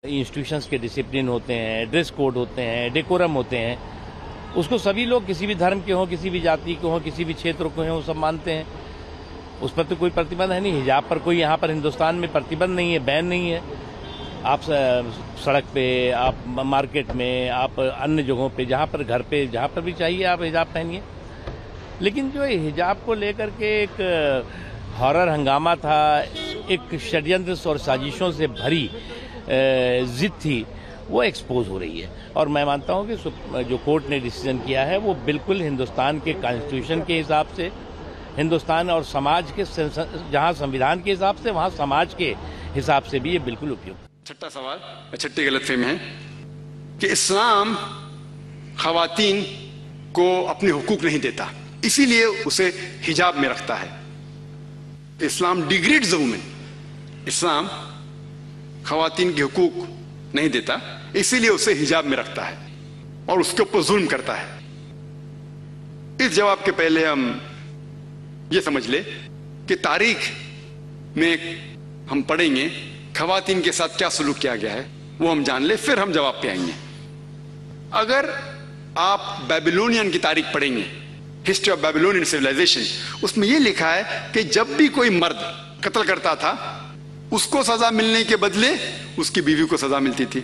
Institutions के discipline होते हैं, ड्रेस कोड होते हैं, डेकोरम होते हैं, उसको सभी लोग किसी भी धर्म के हों, किसी भी जाति के हों, किसी भी क्षेत्र के हों, वो सब मानते हैं। उस पर तो कोई प्रतिबंध है नहीं। हिजाब पर कोई यहाँ पर हिंदुस्तान में प्रतिबंध नहीं है, बैन नहीं है। आप सड़क पे, आप मार्केट में, आप अन्य जगहों पे, जहाँ पर घर पे, जहाँ पर भी चाहिए आप हिजाब पहनिए। लेकिन जो हिजाब को लेकर के एक हॉरर हंगामा था, एक षड्यंत्र और साजिशों से भरी जिद थी, वो एक्सपोज हो रही है। और मैं मानता हूँ कि जो कोर्ट ने डिसीजन किया है वो बिल्कुल हिंदुस्तान के कॉन्स्टिट्यूशन के हिसाब से, हिंदुस्तान और समाज के, जहाँ संविधान के हिसाब से वहाँ समाज के हिसाब से भी ये बिल्कुल उपयुक्त। छठा सवाल, छठी गलतफहमी है कि इस्लाम खवातीन को अपने हुकूक नहीं देता, इसीलिए उसे हिजाब में रखता है। इस्लाम डिग्रेड्स द वुमेन, इस्लाम खवातीन के हुकूक नहीं देता, इसीलिए उसे हिजाब में रखता है और उसके ऊपर जुल्म करता है। इस जवाब के पहले हम ये समझ ले कि तारीख में हम पढ़ेंगे खवातीन के साथ क्या सलूक किया गया है, वो हम जान ले, फिर हम जवाब पे आएंगे। अगर आप बेबीलोनियन की तारीख पढ़ेंगे, हिस्ट्री ऑफ बेबीलोनियन सिविलाइजेशन, उसमें यह लिखा है कि जब भी कोई मर्द कत्ल करता था उसको सजा मिलने के बदले उसकी बीवी को सजा मिलती थी।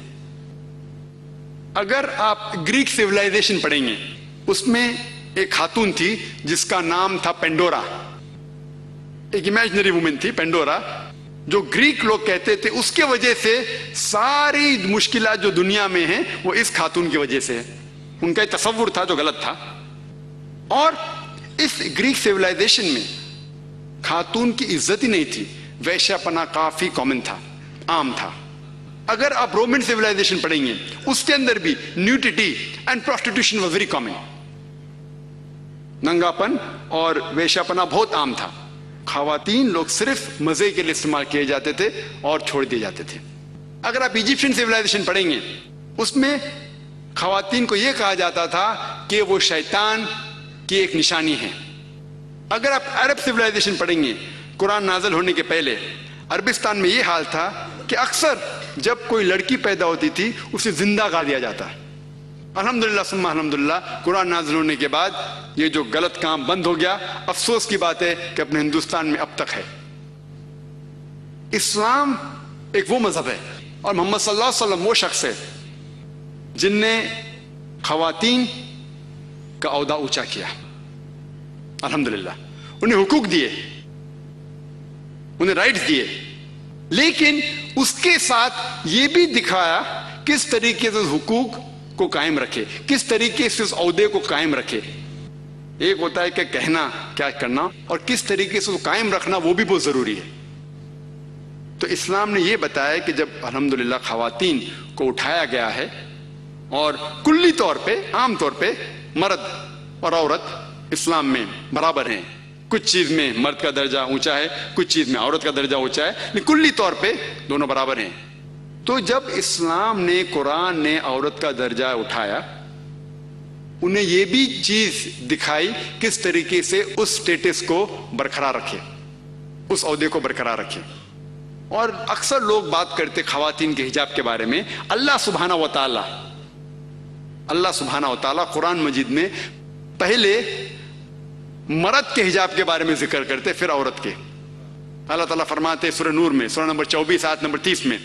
अगर आप ग्रीक सिविलाइजेशन पढ़ेंगे, उसमें एक खातून थी जिसका नाम था पेंडोरा, एक इमेजिनरी वुमेन थी पेंडोरा, जो ग्रीक लोग कहते थे उसके वजह से सारी मुश्किलात जो दुनिया में हैं वो इस खातून की वजह से है। उनका एक तसव्वुर था जो गलत था। और इस ग्रीक सिविलाइजेशन में खातून की इज्जत ही नहीं थी, वैश्यापना काफी कॉमन था, आम था। अगर आप रोमन सिविलाइजेशन पढ़ेंगे, उसके अंदर भी nudity and prostitution was very common, नंगापन और वैश्यापना बहुत आम था। खवातीन लोग सिर्फ मजे के लिए इस्तेमाल किए जाते थे और छोड़ दिए जाते थे। अगर आप इजिप्शियन सिविलाइजेशन पढ़ेंगे, उसमें खवातीन को यह कहा जाता था कि वो शैतान की एक निशानी है। अगर आप अरब सिविलाइजेशन पढ़ेंगे, कुरान नाज़िल होने के पहले अरबिस्तान में यह हाल था कि अक्सर जब कोई लड़की पैदा होती थी उसे जिंदा गा दिया जाता। अल्हम्दुलिल्लाह सुम्मा अल्हम्दुलिल्लाह, कुरान नाज़िल होने के बाद ये जो गलत काम बंद हो गया। अफसोस की बात है कि अपने हिंदुस्तान में अब तक है। इस्लाम एक वो मजहब है और मोहम्मद सल्लल्लाहु अलैहि वसल्लम वो शख्स है जिनने खवातीन का औहदा ऊंचा किया। अल्हम्दुलिल्लाह, उन्हें हुकूक दिए, उन्हें राइट्स दिए, लेकिन उसके साथ यह भी दिखाया किस तरीके से हुकूक को कायम रखे, किस तरीके से उस औहदे को कायम रखे। एक होता है कि कहना क्या करना, और किस तरीके से उसको कायम रखना वो भी बहुत जरूरी है। तो इस्लाम ने यह बताया कि जब अल्हम्दुलिल्लाह खवातीन को उठाया गया है और कुल्ली तौर पे, आम तौर पे मर्द और औरत इस्लाम में बराबर हैं। कुछ चीज में मर्द का दर्जा ऊंचा है, कुछ चीज में औरत का दर्जा ऊंचा है, लेकिन कुल्ली तौर पे दोनों बराबर हैं। तो जब इस्लाम ने, कुरान ने औरत का दर्जा उठाया, उन्हें यह भी चीज दिखाई किस तरीके से उस स्टेटस को बरकरार रखे, उस ओहदे को बरकरार रखे। और अक्सर लोग बात करते खवातीन के हिजाब के बारे में। अल्लाह सुब्हानहू व तआला कुरान मजीद में पहले मर्द के हिजाब के बारे में जिक्र करते, फिर औरत के। अल्लाह ताला फरमाते सूरह नूर में, सूरह नंबर 24 आयत नंबर 30 में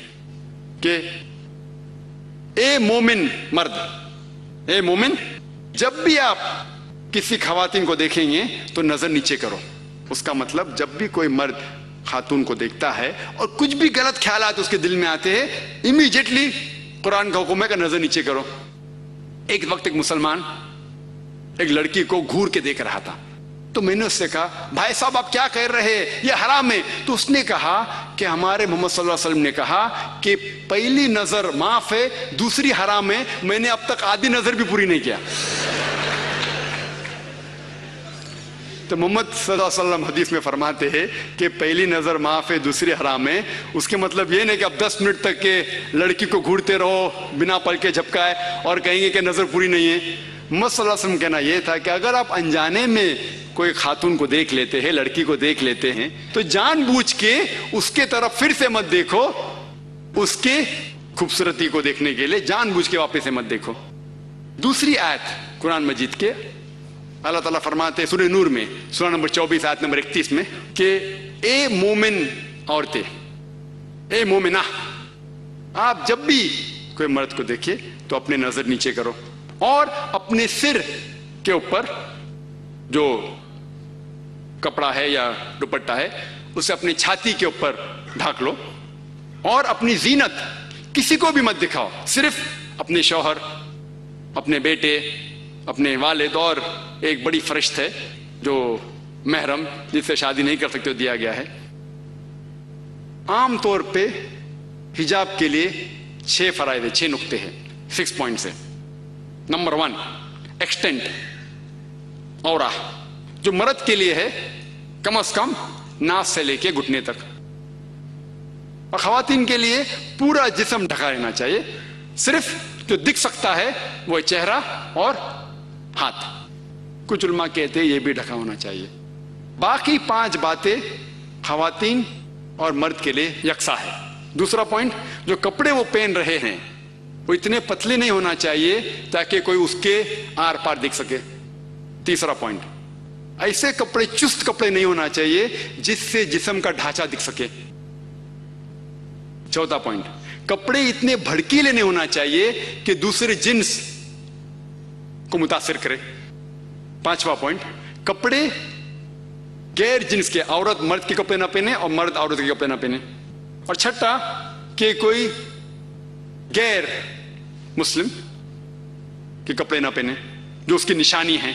कि ए मोमिन मर्द, ए मोमिन, जब भी आप किसी खवातीन को देखेंगे तो नजर नीचे करो। उसका मतलब जब भी कोई मर्द खातून को देखता है और कुछ भी गलत ख्यालात उसके दिल में आते हैं, इमीडिएटली कुरान का हुक्म है कि नजर नीचे करो। एक वक्त एक मुसलमान एक लड़की को घूर के देख रहा था, तो मैंने उससे कहा, भाई साहब आप क्या कह रहे हैं, ये हराम है। तो उसने कहा कि हमारे मोहम्मद सल्लल्लाहु अलैहि वसल्लम ने कहा कि पहली नजर माफ है, दूसरी हराम है। मैंने अब तक आधी नजर भी पूरी नहीं किया। तो मोहम्मद सल्लल्लाहु अलैहि वसल्लम हदीस में फरमाते हैं कि पहली नजर माफ है, दूसरी हराम है। उसके मतलब ये नहीं कि अब 10 मिनट तक के लड़की को घूरते रहो बिना पल के झपकाए और कहेंगे कि नजर पूरी नहीं है। मोहम्मद सल्लल्लाहु अलैहि वसल्लम कहना यह था कि अगर आप अनजाने में कोई खातून को देख लेते हैं, लड़की को देख लेते हैं, तो जानबूझ के उसके तरफ फिर से मत देखो, उसके खूबसूरती को देखने के लिए जानबूझ के वापस से मत देखो। दूसरी आयत कुरान मजीद के अल्लाह ताला फरमाते हैं सूरह नूर में, सूरह नंबर 24 आयत नंबर 31 में कि ए मोमिन औरतें, ए मोमिना, आप जब भी कोई मर्द को देखिए तो अपने नजर नीचे करो और अपने सिर के ऊपर जो कपड़ा है या दुपट्टा है उसे अपनी छाती के ऊपर ढाक लो और अपनी जीनत किसी को भी मत दिखाओ, सिर्फ अपने शौहर, अपने बेटे, अपने वालिद और एक बड़ी फरिश्त है जो महरम जिससे शादी नहीं कर सकते दिया गया है। आम तौर पे हिजाब के लिए 6 फराइद, 6 नुक्ते हैं, 6 पॉइंट्स है। नंबर 1, एक्सटेंट, औरा, जो मर्द के लिए है कम से कम नास से लेके घुटने तक, और खवातीन के लिए पूरा जिस्म ढका रहना चाहिए, सिर्फ जो दिख सकता है वो चेहरा और हाथ। कुछ उलमा कहते हैं ये भी ढका होना चाहिए। बाकी 5 बातें खवातीन और मर्द के लिए यकसा है। दूसरा पॉइंट, जो कपड़े वो पहन रहे हैं वो इतने पतले नहीं होना चाहिए ताकि कोई उसके आर पार दिख सके। तीसरा पॉइंट, ऐसे कपड़े, चुस्त कपड़े नहीं होना चाहिए जिससे जिस्म का ढांचा दिख सके। चौथा पॉइंट, कपड़े इतने भड़कीले नहीं होना चाहिए कि दूसरे जिन्स को मुतासिर करे। 5वां पॉइंट, कपड़े गैर जिन्स के, औरत मर्द के कपड़े ना पहने और मर्द औरत के कपड़े ना पहने। और छठा कि कोई गैर मुस्लिम के कपड़े ना पहने जो उसकी निशानी है।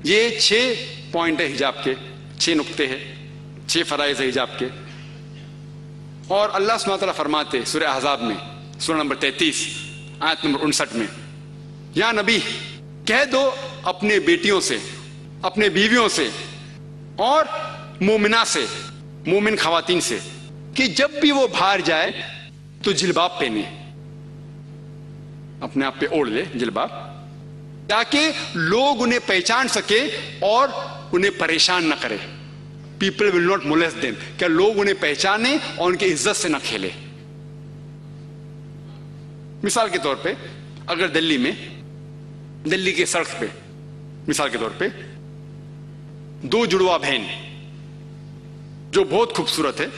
ये 6 पॉइंट है हिजाब के, 6 नुक्ते हैं, 6 फराइज है हिजाब के। और अल्लाह सुब्हानहू व तआला फरमाते सूरह अहज़ाब में, सूरह नंबर 33 आयत नंबर 59 में, या नबी कह दो अपने बेटियों से, अपने बीवियों से और मोमिना से, मोमिन खवातीन से, कि जब भी वो बाहर जाए तो जिलबाब पहने, अपने आप पे ओढ़ ले जिलबाब, ताकि लोग उन्हें पहचान सके और उन्हें परेशान न करे। People will not molest them, क्या लोग उन्हें पहचाने और उनकी इज्जत से न खेले। मिसाल के तौर पे अगर दिल्ली में, दिल्ली के सड़क पे मिसाल के तौर पे 2 जुड़वा बहन जो बहुत खूबसूरत है,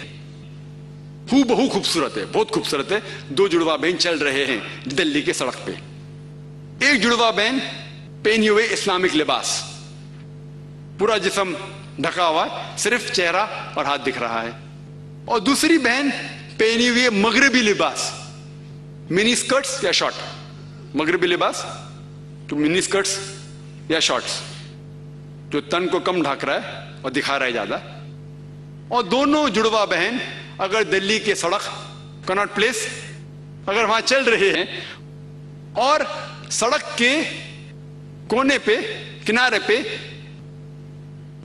हूबहू खूबसूरत है, बहुत खूबसूरत है, 2 जुड़वा बहन चल रहे हैं दिल्ली के सड़क पे। एक जुड़वा बहन पहनी हुए इस्लामिक लिबास, पूरा जिस्म ढका हुआ है, सिर्फ चेहरा और हाथ दिख रहा है। और दूसरी बहन पहनी हुई मगरबी लिबास, मिनी स्कर्ट्स या शॉर्ट, मगरबी लिबास तो मिनी स्कर्ट्स या शॉर्ट्स जो तन को कम ढक रहा है और दिखा रहा है ज्यादा। और दोनों जुड़वा बहन अगर दिल्ली के सड़क कनॉट प्लेस अगर वहां चल रहे हैं और सड़क के कोने पे, किनारे पे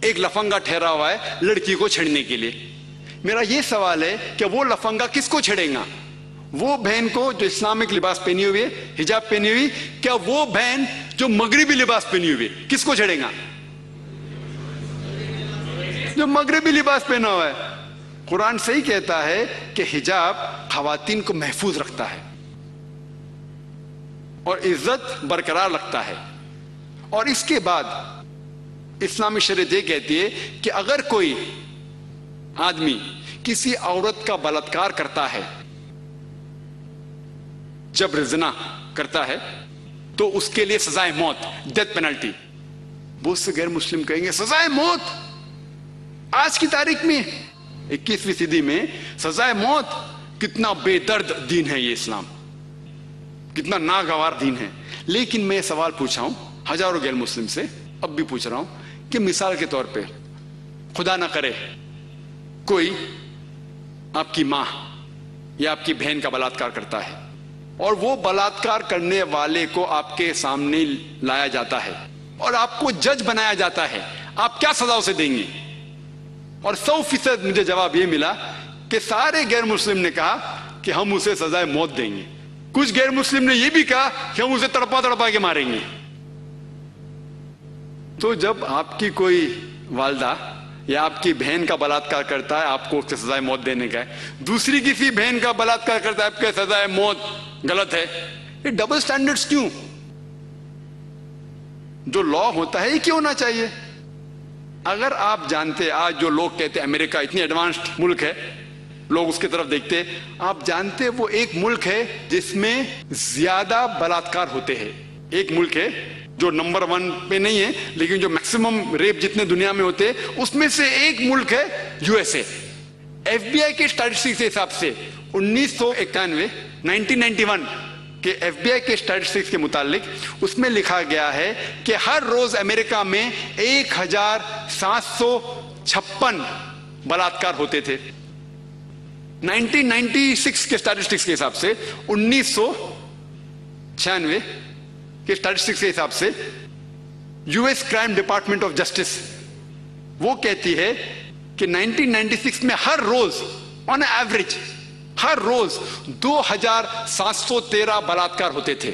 एक लफंगा ठहरा हुआ है लड़की को छेड़ने के लिए, मेरा यह सवाल है कि वो लफंगा किसको छेड़ेगा? वो बहन को जो इस्लामिक लिबास पहनी हुई है, हिजाब पहनी हुई, क्या वो बहन जो मगरबी लिबास पहनी हुई है किसको छेड़ेगा? जो मगरबी लिबास पहना हुआ है। कुरान सही कहता है कि हिजाब खवातीन को महफूज रखता है और इज्जत बरकरार रखता है। और इसके बाद इस्लामी शरीयत ये कहती है कि अगर कोई आदमी किसी औरत का बलात्कार करता है, जबर ज़िना करता है, तो उसके लिए सजाए मौत, डेथ पेनल्टी। बहुत से गैर मुस्लिम कहेंगे सजाए मौत, आज की तारीख में 21वीं सदी में सजाए मौत, कितना बेदर्द दीन है ये इस्लाम, कितना नागवार दीन है। लेकिन मैं सवाल पूछा हूं हजारों गैर मुस्लिम से, अब भी पूछ रहा हूं कि मिसाल के तौर पे खुदा ना करे कोई आपकी मां या आपकी बहन का बलात्कार करता है और वो बलात्कार करने वाले को आपके सामने लाया जाता है और आपको जज बनाया जाता है, आप क्या सजा उसे देंगे? और 100% मुझे जवाब ये मिला कि सारे गैर मुस्लिम ने कहा कि हम उसे सजाए मौत देंगे। कुछ गैर मुस्लिम ने यह भी कहा कि हम उसे तड़पा तड़पा के मारेंगे। तो जब आपकी कोई वालदा یا آپ کی بہن کا بلاत्कार کرتا ہے آپ کو اس کی سزائے موت دینے کا ہے, دوسری کسی بہن کا بلاत्कार کرتا ہے آپ کے سزائے موت غلط ہے. یہ ڈبل سٹینڈرڈز کیوں؟ جو لا ہوتا ہے یہ کیوں ہونا چاہیے؟ اگر آپ جانتے, آج جو لوگ کہتے ہیں امریکہ اتنی ایڈوانسڈ ملک ہے, لوگ اس کی طرف دیکھتے, آپ جانتے وہ ایک ملک ہے جس میں زیادہ بلاत्کار ہوتے ہیں. ایک ملک ہے جو نمبر 1 پہ نہیں ہے لیکن جو میکسیمم ریپ جتنے دنیا میں ہوتے اس میں سے ایک ملک ہے U S A. F B I کے اسٹیٹسٹکس کے حساب سے 1991 کہ ایف بی آئی کے اسٹیٹسٹکس کے متعلق اس میں لکھا گیا ہے کہ ہر روز امریکہ میں 1756 بلاत्کار ہوتے تھے. 1996 کے اسٹیٹسٹکس کے حساب سے 1996 کے اسٹیٹسٹکس کے حساب سے U S crime department of justice وہ کہتی ہے کہ 1996 میں ہر روز آن ایوریج ہر روز 2713 بلاत्کار ہوتے تھے.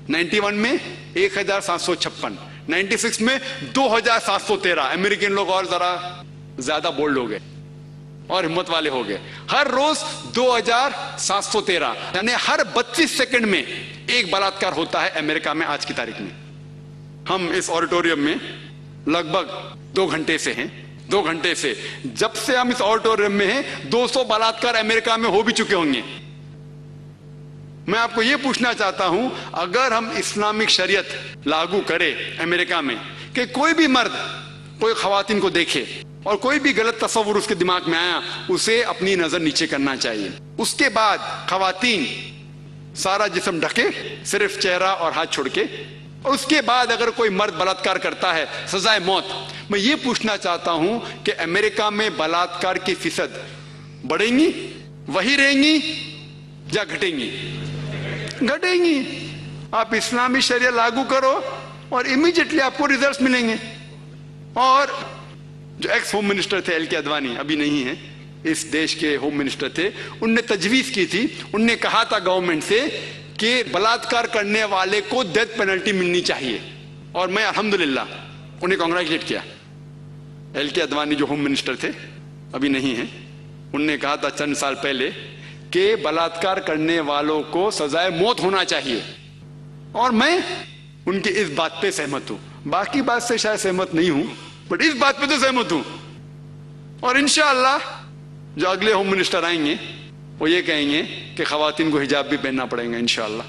91 میں 1756, 96 میں 2713. امریکن لوگ اور ذرا زیادہ بولڈ ہو گئے اور ہمت والے ہو گئے. ہر روز 2713 یعنی ہر 32 سیکنڈ میں ایک بلاत्کار ہوتا ہے امریکہ میں آج کی تاریخ میں. ہم اس آڈیٹوریم میں لگ بھگ 2 گھنٹے سے ہیں. 2 گھنٹے سے جب سے ہم اس آڈیٹوریم میں ہیں 200 بلاत्کار امریکہ میں ہو بھی چکے ہوں گے. میں آپ کو یہ پوچھنا چاہتا ہوں, اگر ہم اسلامک شریعت لاگو کرے امریکہ میں کہ کوئی بھی مرد کوئی خواتین کو دیکھے اور کوئی بھی غلط تصور اس کے دماغ میں آیا اسے اپنی نظر نیچے کرنا چاہیے. اس کے بعد خواتین سارا جسم ڈھکے صرف چہرہ اور ہاتھ چھوڑ کے, اور اس کے بعد اگر کوئی مرد بلاत्کار کرتا ہے سزائے موت. میں یہ پوچھنا چاہتا ہوں کہ امریکہ میں بلاत्کار کی فیصد بڑھیں گی, وہی رہیں گی یا گھٹیں گی؟ گھٹیں گی. آپ اسلامی شریعت لاگو کرو اور امیڈیٹلی آپ کو ریزلٹس ملیں گے. اور جو ایکس ہوم منسٹر تھے ایل کے اڈوانی, ابھی نہیں ہیں, اس دیش کے ہوم منسٹر تھے, ان نے تجویز کی تھی, ان نے کہا تھا گورنمنٹ سے کہ بلاत्کار کرنے والے کو ڈیتھ پینلٹی ملنی چاہیے. اور میں الحمدللہ انہیں کانگریچولیٹ کیا. ایل کے اڈوانی جو ہوم منسٹر تھے ابھی نہیں ہیں, ان نے کہا تھا چند سال پہلے کہ بلاत्کار کرنے والوں کو سزائے موت ہونا چاہیے. اور میں ان کی اس بات پہ سہمت ہوں. باقی بات سے شاید سہمت نہیں ہوں بٹ اس بات پہ تو سہمت ہوں. اور انشاءاللہ جو اگلے ہوم منسٹر آئیں گے وہ یہ کہیں گے کہ خواتین کو حجاب بھی پہننا پڑے گا انشاءاللہ.